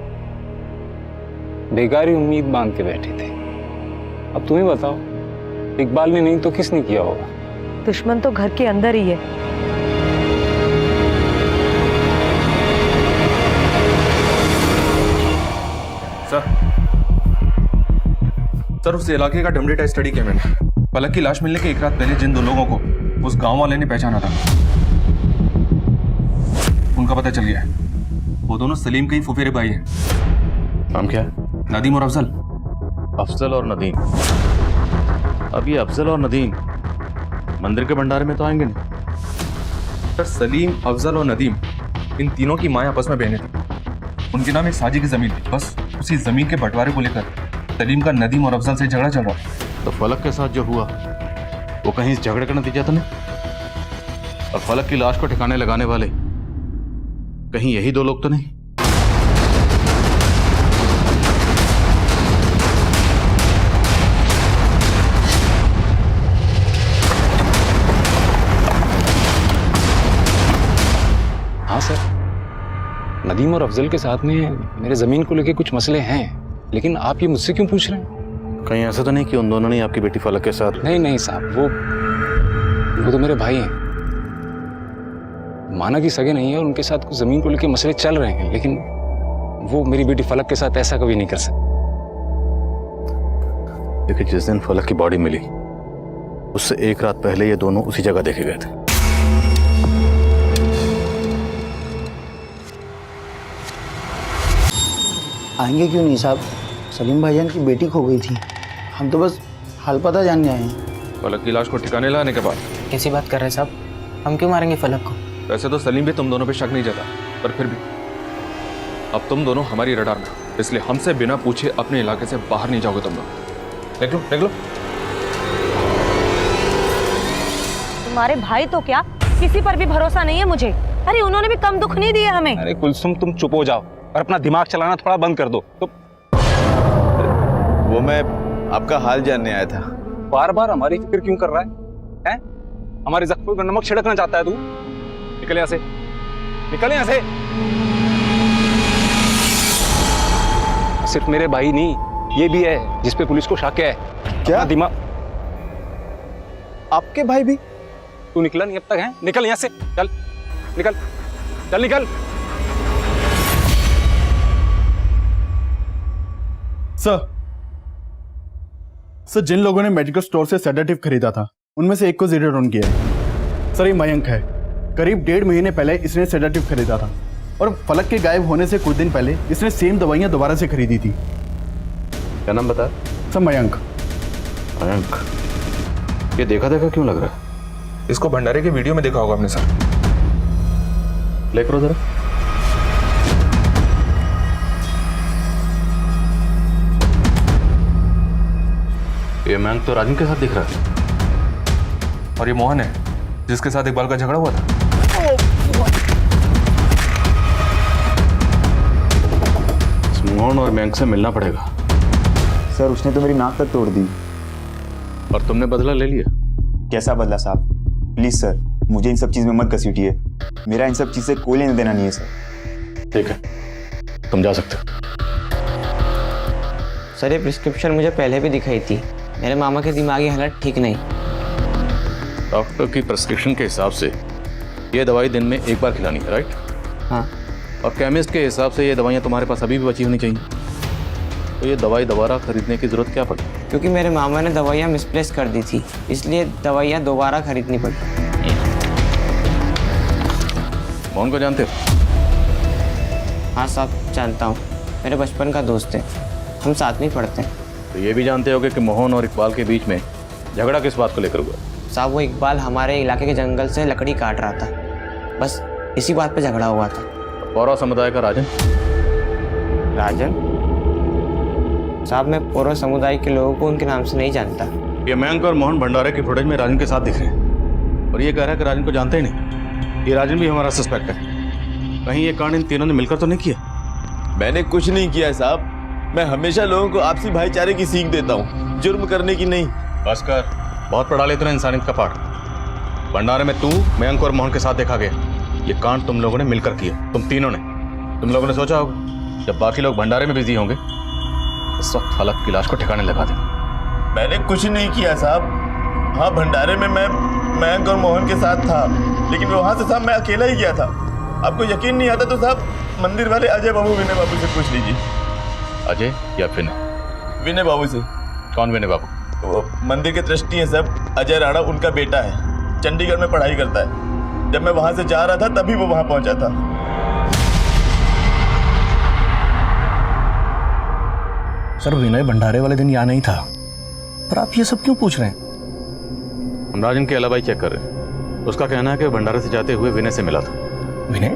बेकारी उम्मीद बांध के बैठे थे। अब तुम ही बताओ, इकबाल ने नहीं तो किसने किया होगा? दुश्मन तो घर के अंदर ही है। सर, उस इलाके का डम डेटा स्टडी किया मैंने। फलक की लाश मिलने के एक रात पहले जिन 2 लोगों को उस गांव वाले ने पहचाना था, उनका पता चल गया है। वो दोनों सलीम के ही फुफेरे भाई हैं। नाम क्या है? नदीम और अफजल। अफजल और नदीम। अब ये अफजल और नदीम मंदिर के भंडारे में तो आएंगे नहीं। सर, सलीम, अफजल और नदीम, इन तीनों की माँ आपस में बहनें थी। उनके नाम एक साझी की जमीन थी। बस उसी जमीन के बंटवारे को लेकर सलीम का नदीम और अफजल से झगड़ा चल रहा है। तो फलक के साथ जो हुआ वो कहीं इस झगड़े का नतीजा तो नहीं? और फलक की लाश को ठिकाने लगाने वाले कहीं यही 2 लोग तो नहीं? हाँ सर, नदीम और अफजल के साथ में मेरे जमीन को लेके कुछ मसले हैं, लेकिन आप ये मुझसे क्यों पूछ रहे हैं? कहीं ऐसा तो नहीं कि उन दोनों ने आपकी बेटी फलक के साथ? नहीं साहब, वो तो मेरे भाई हैं। माना कि सगे नहीं है और उनके साथ कुछ जमीन को लेके मसले चल रहे हैं, लेकिन वो मेरी बेटी फलक के साथ ऐसा कभी नहीं कर सकते। लेकिन जिस दिन फलक की बॉडी मिली उससे एक रात पहले ये दोनों उसी जगह देखे गए थे। आएंगे क्यों नहीं साहब? सलीम भाईजान की बेटी खो गई थी, हम तो बस हाल पता जानने आए हैं। फलक की लाश को ठिकाने लाने के बाद? कैसी बात कर रहे हैं साहब? हम क्यों मारेंगे फलक को? वैसे तो सलीम भी तुम दोनों पे शक नहीं जता, पर फिर भी अब तुम दोनों हमारी रडार में, इसलिए हमसे बिना पूछे अपने इलाके से बाहर नहीं जाओगे तुम लोग। देख लो। तुम्हारे भाई तो क्या, किसी पर भी भरोसा नहीं है मुझे। अरे उन्होंने भी कम दुख नहीं दिया हमें। अरे कुलसुम, तुम चुप हो जाओ और अपना दिमाग चलाना थोड़ा बंद कर दो। तो वो मैं आपका हाल जानने आया था। बार बार हमारी फिक्र क्यों कर रहा है? हैं? हमारे जख्मों पर नमक छिड़कना चाहता है तू? निकल यहां से, निकल यहां से। सिर्फ मेरे भाई नहीं, ये भी है जिसपे पुलिस को शक है। क्या दिमाग? आपके भाई भी? तू निकला नहीं अब तक है? निकल यहां से, चल निकल, चल निकल। सर जिन लोगों ने मेडिकल स्टोर से सेडेटिव खरीदा था उनमें से एक को जीरो डाउन किया है। सर ये मयंक है। करीब 1.5 महीने पहले इसने सेडेटिव खरीदा था और फलक के गायब होने से कुछ दिन पहले इसने सेम दवाइयां दोबारा से खरीदी थी। क्या नाम बता? सर मयंक। मयंक, ये देखा देखा क्यों लग रहा है? इसको भंडारे के वीडियो में देखा होगा आपने सर। ले करो जरा। ये मयंक तो राजन के साथ दिख रहा है। और ये मोहन है जिसके साथ इकबाल का झगड़ा हुआ था। मोहन और मयंक से मिलना पड़ेगा। सर उसने तो मेरी नाक तक तोड़ दी। और तुमने बदला ले लिया? कैसा बदला साहब? प्लीज सर मुझे इन सब चीज में मत घसीटिए। मेरा इन सब चीज से कोई लेना देना नहीं है सर। ठीक है, तुम जा सकते हो। सर ये प्रिस्क्रिप्शन मुझे पहले भी दिखाई थी। मेरे मामा की दिमागी हालत ठीक नहीं। डॉक्टर की प्रिस्क्रिप्शन के हिसाब से ये दवाई दिन में एक बार खिलानी है, राइट? हाँ। और केमिस्ट के हिसाब से ये दवाइयाँ तुम्हारे पास अभी भी बची होनी चाहिए। तो ये दवाई दोबारा खरीदने की जरूरत क्या पड़ी? क्योंकि मेरे मामा ने दवाइयाँ मिसप्लेस कर दी थी, इसलिए दवाइयाँ दोबारा खरीदनी पड़ी। मोहन को जानते हो? हाँ साहब जानता हूँ, मेरे बचपन का दोस्त है, हम साथ में पढ़ते हैं। तो ये भी जानते होगे कि मोहन और इकबाल के बीच में झगड़ा किस बात को लेकर हुआ? साहब वो इकबाल हमारे इलाके के जंगल से लकड़ी काट रहा था, बस इसी बात पे झगड़ा हुआ था। पौरा समुदाय का राजन? राजन? साहब मैं पौरा समुदाय के लोगों को उनके नाम से नहीं जानता। ये मयंक और मोहन भंडारे की फुटेज में राजन के साथ दिख रहे हैं और ये कह रहा है कि राजन को जानते ही नहीं। ये राजन भी हमारा सस्पेक्ट है। कहीं ये कांड इन तीनों ने मिलकर तो नहीं किया? मैंने कुछ नहीं किया साहब। मैं हमेशा लोगों को आपसी भाईचारे की सीख देता हूँ, जुर्म करने की नहीं। बस कर, बहुत पढ़ा ले तूने इंसानियत का पाठ। भंडारे में तू, मयंक और मोहन के साथ देखा गया। ये कांड तुम लोगों ने मिलकर किया, तुम तीनों ने। तुम लोगों ने सोचा होगा जब बाकी लोग भंडारे में बिजी होंगे उस वक्त फलक की लाश को ठिकाने लगा दे। मैंने कुछ नहीं किया साहब। हाँ भंडारे में मैं मयंक और मोहन के साथ था, लेकिन वहाँ से साहब मैं अकेला ही गया था। आपको यकीन नहीं आता तो साहब मंदिर वाले अजय बाबू विनय बाबू से पूछ लीजिए। अजय या विनय? विनय बाबू से। कौन विनय बाबू? वो मंदिर के ट्रस्टी हैं साहब, अजय राणा उनका बेटा है, चंडीगढ़ में पढ़ाई करता है। जब मैं वहां से जा रहा था तभी वो वहां पहुंचा था। सर विनय भंडारे वाले दिन यहाँ नहीं था, पर आप ये सब क्यों पूछ रहे हैं? हम राजन के अलावा ही चेक कर रहे हैं। उसका कहना है कि भंडारे से जाते हुए विनय से मिला था। विनय?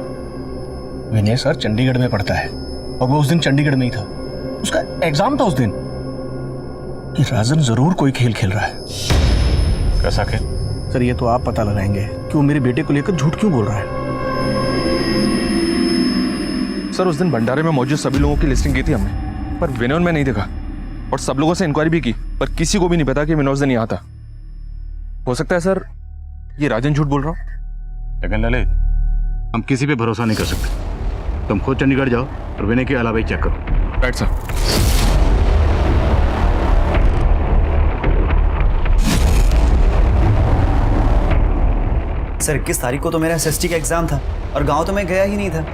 विनय सर चंडीगढ़ में पढ़ता है और वो उस दिन चंडीगढ़ में ही था। उसका एग्जाम था उस दिन। ये राजन जरूर कोई खेल खेल रहा है। कैसा खेल? सर ये तो आप पता लगाएंगे कि वो मेरे बेटे को लेकर झूठ क्यों बोल रहा है। सर उस दिन भंडारे में मौजूद सभी लोगों की लिस्टिंग की थी हमने, पर विनोद में नहीं देखा। और सब लोगों से इंक्वायरी भी की, पर किसी को भी नहीं पता कि विनोद दिन यहाँ था। हो सकता है सर ये राजन झूठ बोल रहा हो। लेकिन ललित, हम किसी पे भरोसा नहीं कर सकते। तुम खुद चंडीगढ़ जाओ और विनय के अलावा ही चेक करो। Right sir. सर 21 तारीख को तो मेरा एसएसटी का एग्जाम था और गांव तो मैं गया ही नहीं था।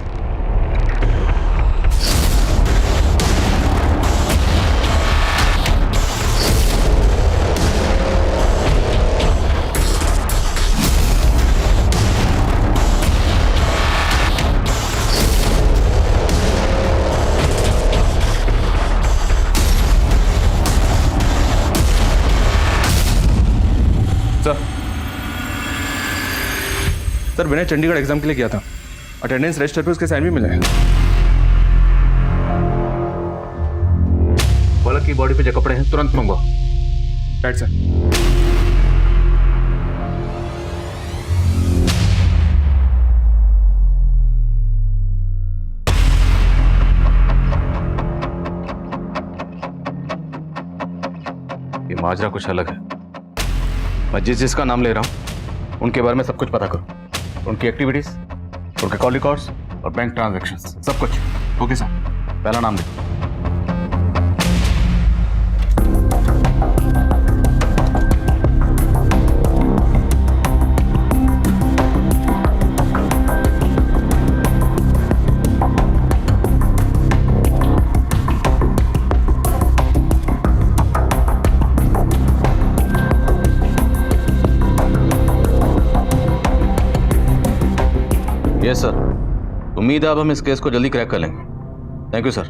सर विनय चंडीगढ़ एग्जाम के लिए गया था। अटेंडेंस रजिस्टर पे उसके साइन भी मिले हैं। फलक की बॉडी पे जो कपड़े हैं तुरंत मंगवाओ। Right sir. माजरा कुछ अलग है। मैं जिसका नाम ले रहा हूँ उनके बारे में सब कुछ पता करो, उनकी एक्टिविटीज, उनके कॉल रिकॉर्ड्स और बैंक ट्रांजैक्शंस, सब कुछ। ओके सर, पहला नाम दे। यस सर, उम्मीद है अब हम इस केस को जल्दी क्रैक कर लेंगे। थैंक यू सर,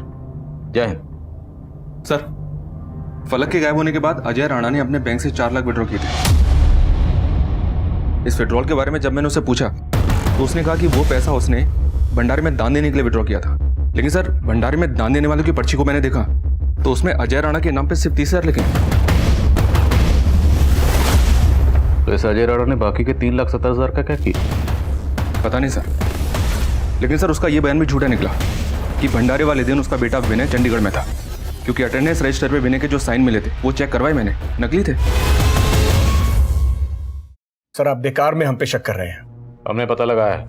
जय हिंद। सर, फलक के गायब होने के बाद अजय राणा ने अपने बैंक से 4 लाख विड्रॉ किए थे। इस विड्रॉल के बारे में जब मैंने उससे पूछा तो उसने कहा कि वो पैसा उसने भंडारे में दान देने के लिए विड्रॉ किया था। लेकिन सर, भंडारे में दान देने वालों की पर्ची को मैंने देखा तो उसमें अजय राणा के नाम पे सिर्फ 30,000 लिखे हैं। तो इस अजय राणा ने बाकी के 3,70,000 का क्या किया? पता नहीं सर, लेकिन सर उसका ये बयान भी झूठा निकला कि भंडारे वाले दिन उसका बेटा विनय चंडीगढ़ में था, क्योंकि अटेंडेंस रजिस्टर पे विनय के जो साइन मिले थे वो चेक करवाए मैंने, नकली थे। सर आप बेकार में हम पे शक कर रहे हैं। हमने पता लगाया है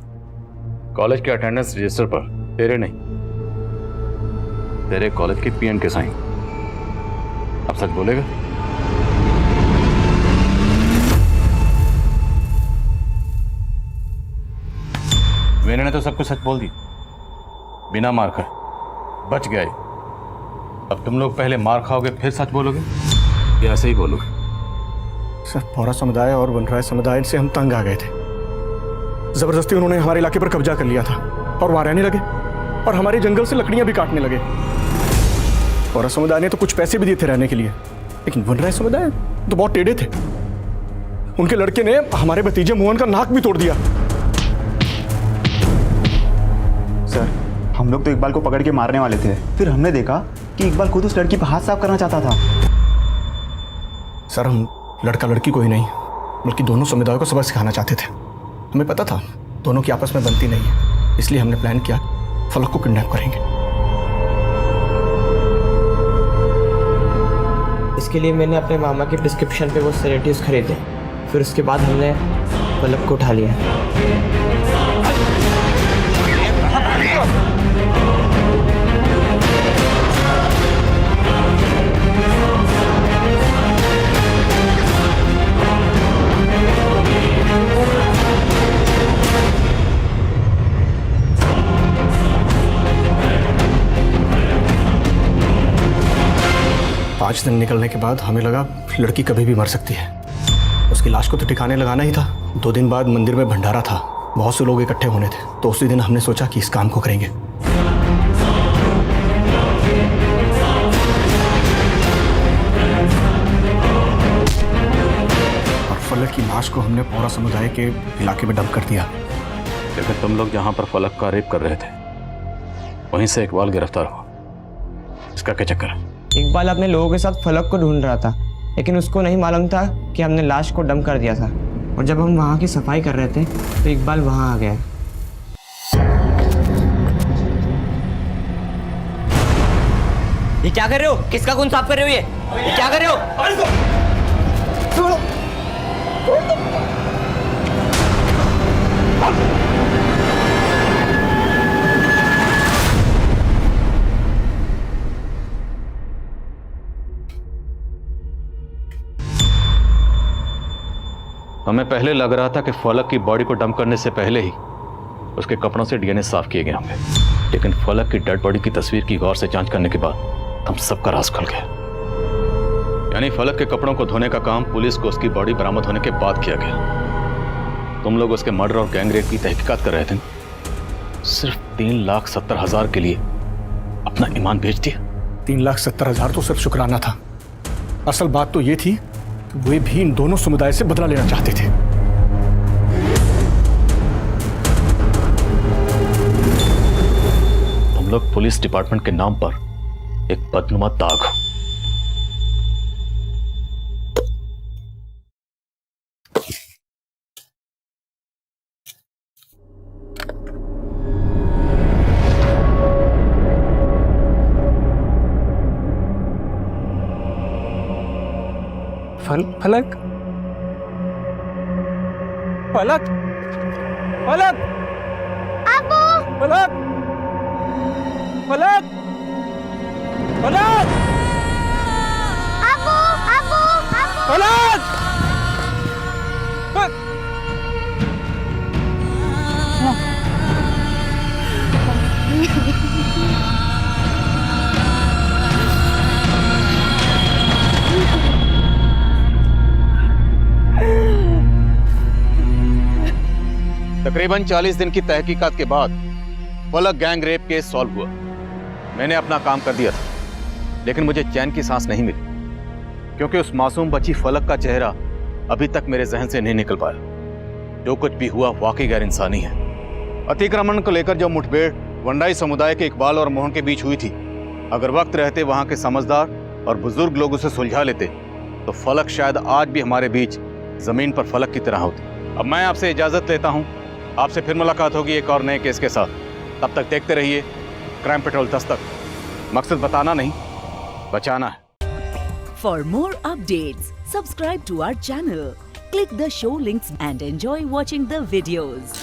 कॉलेज के अटेंडेंस रजिस्टर पर तेरे नहीं, तेरे कॉलेज के पीएन के साइन। अब सच बोलेगा? विनय ने तो सब कुछ सच बोल दी, बिना मार खाए बच गए। अब तुम लोग पहले मार खाओगे फिर सच बोलोगे या ऐसे ही बोलोगे? सर पौरा समुदाय और वनराय समुदाय से हम तंग आ गए थे। जबरदस्ती उन्होंने हमारे इलाके पर कब्जा कर लिया था और वहां रहने लगे और हमारे जंगल से लकड़ियां भी काटने लगे। पौरा समुदाय ने तो कुछ पैसे भी दिए थे रहने के लिए, लेकिन वनराय समुदाय तो बहुत टेढ़े थे। उनके लड़के ने हमारे भतीजे मोहन का नाक भी तोड़ दिया। सर हम लोग तो इकबाल को पकड़ के मारने वाले थे, फिर हमने देखा कि इकबाल खुद उस लड़की पर हाथ साफ करना चाहता था। सर हम लड़का लड़की को ही नहीं बल्कि दोनों समुदायों को सबक सिखाना चाहते थे। हमें पता था दोनों की आपस में बनती नहीं है, इसलिए हमने प्लान किया फलक को किडनैप करेंगे। इसके लिए मैंने अपने मामा के प्रिस्क्रिप्शन पे वो सेडेटिव्स खरीदे, फिर उसके बाद हमने फलक को उठा लिया। 5 दिन निकलने के बाद हमें लगा लड़की कभी भी मर सकती है। उसकी लाश को तो ठिकाने लगाना ही था। 2 दिन बाद मंदिर में भंडारा था, बहुत से लोग इकट्ठे होने थे, तो उसी दिन हमने सोचा कि इस काम को करेंगे। और फलक की लाश को हमने पौरा समुदाय के इलाके में डंप कर दिया। लेकिन तुम लोग जहां पर फलक का रेप कर रहे थे वहीं से इकबाल गिरफ्तार हुआ, इसका क्या चक्कर है? इकबाल अपने लोगों के साथ फलक को ढूंढ रहा था, लेकिन उसको नहीं मालूम था कि हमने लाश को डंप कर दिया था। और जब हम वहाँ की सफाई कर रहे थे तो इकबाल वहाँ आ गया। ये क्या कर रहे हो? किसका खून साफ कर रहे हो? ये क्या कर रहे हो? हमें पहले लग रहा था कि फलक की बॉडी को डंप करने से पहले ही उसके कपड़ों से डीएनए साफ किए गए होंगे, लेकिन फलक की डेड बॉडी की तस्वीर की गौर से जांच करने के बाद हम सबका राज खुल गया। यानी फलक के कपड़ों को धोने का काम पुलिस को उसकी बॉडी बरामद होने के बाद किया गया। तुम लोग उसके मर्डर और गैंगरेप की तहकीकात कर रहे थे, सिर्फ 3,70,000 के लिए अपना ईमान बेच दिया। 3,70,000 तो सिर्फ शुक्राना था, असल बात तो ये थी वे भी इन दोनों समुदाय से बदला लेना चाहते थे। तुम लोग पुलिस डिपार्टमेंट के नाम पर एक बदनुमा दाग हो। फलक फलक फलक अबू फलक फलक फलक अबू अबू अबू फलक तकरीबन 40 दिन की तहकीकात के बाद फलक गैंग रेप केस सॉल्व हुआ। मैंने अपना काम कर दिया था, लेकिन मुझे चैन की सांस नहीं मिली, क्योंकि उस मासूम बच्ची फलक का चेहरा अभी तक मेरे जहन से नहीं निकल पाया। जो कुछ भी हुआ वाकई गैर इंसानी है। अतिक्रमण को लेकर जो मुठभेड़ वंडाई समुदाय के इकबाल और मोहन के बीच हुई थी, अगर वक्त रहते वहां के समझदार और बुजुर्ग लोग उसे सुलझा लेते तो फलक शायद आज भी हमारे बीच जमीन पर फलक की तरह होती। अब मैं आपसे इजाजत लेता हूं, आपसे फिर मुलाकात होगी एक और नए केस के साथ। तब तक देखते रहिए क्राइम पेट्रोल दस्तक। मकसद बताना नहीं, बचाना है। For more updates, subscribe to our channel, click the show links and enjoy watching the videos.